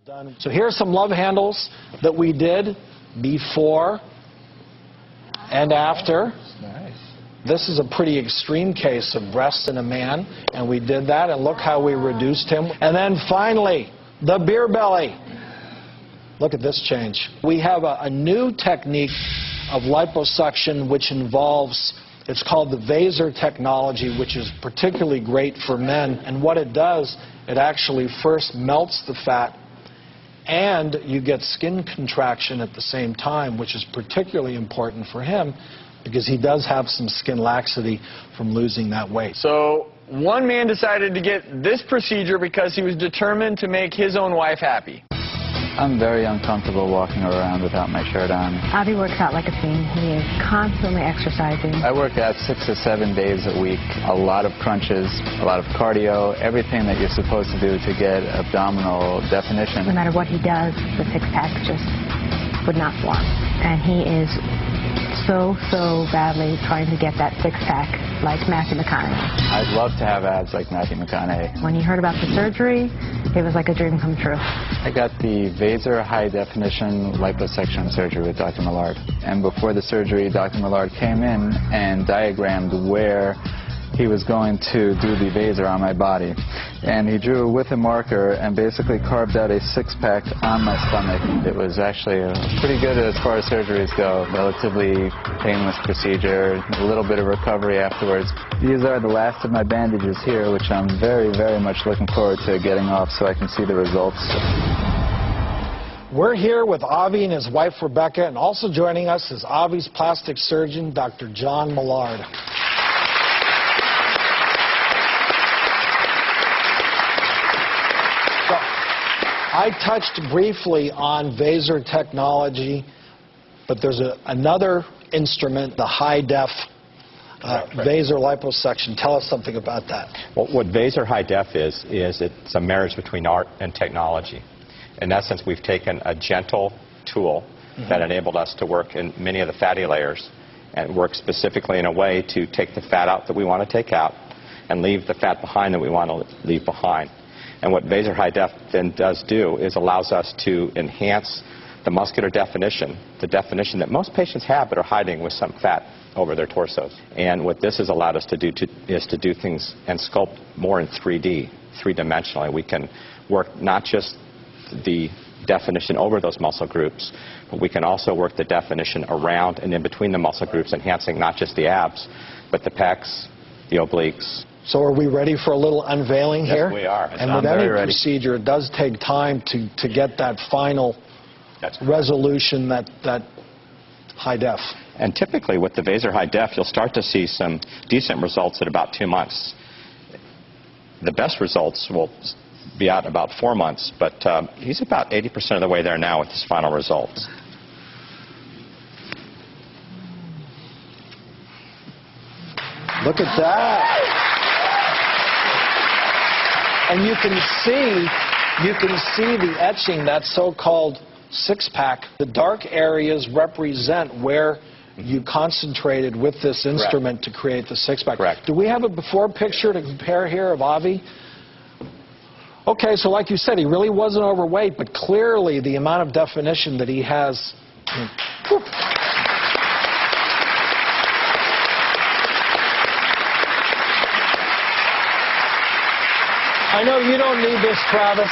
Done. So here are some love handles that we did before and after. Nice. This is a pretty extreme case of breasts in a man, and we did that, and look how we reduced him. And then finally, the beer belly. Look at this change. We have a new technique of liposuction which involves, it's called the VASER technology, which is particularly great for men. And what it does, it actually first melts the fat, and you get skin contraction at the same time, which is particularly important for him because he does have some skin laxity from losing that weight. So one man decided to get this procedure because he was determined to make his own wife happy. I'm very uncomfortable walking around without my shirt on. Avi works out like a fiend. He is constantly exercising. I work out 6 to 7 days a week, a lot of crunches, a lot of cardio, everything that you're supposed to do to get abdominal definition. No matter what he does, the six-pack just would not form. And he is so badly trying to get that six-pack like Matthew McConaughey. I'd love to have abs like Matthew McConaughey. When he heard about the surgery, it was like a dream come true. I got the VASER high-definition liposuction surgery with Dr. Millard. And before the surgery, Dr. Millard came in and diagrammed where he was going to do the VASER on my body. And he drew with a marker and basically carved out a six-pack on my stomach. It was actually pretty good as far as surgeries go. Relatively painless procedure, a little bit of recovery afterwards. These are the last of my bandages here, which I'm very much looking forward to getting off so I can see the results. We're here with Avi and his wife, Rebecca, and also joining us is Avi's plastic surgeon, Dr. John Millard. I touched briefly on VASER technology, but there's another instrument, the high-def VASER liposuction. Tell us something about that. Well, what VASER high-def is it's a marriage between art and technology. In essence, we've taken a gentle tool that enabled us to work in many of the fatty layers and work specifically in a way to take the fat out that we want to take out and leave the fat behind that we want to leave behind. And what VASER High Def then does do is allows us to enhance the muscular definition, the definition that most patients have but are hiding with some fat over their torsos. And what this has allowed us to do is to do things and sculpt more in 3D, three-dimensionally. We can work not just the definition over those muscle groups, but we can also work the definition around and in between the muscle groups, enhancing not just the abs, but the pecs, the obliques. So are we ready for a little unveiling here? Yes, we are. And with any procedure, it does take time to get that final resolution, that high def. And typically with the VASER High Def, you'll start to see some decent results at about 2 months. The best results will be out about 4 months, but he's about 80% of the way there now with his final results. Look at that. And you can see the etching, that so-called six-pack. The dark areas represent where you concentrated with this instrument to create the six-pack. Correct. Do we have a before picture to compare here of Avi? Okay, so like you said, he really wasn't overweight, but clearly the amount of definition that he has. Whoop. I know you don't need this, Travis.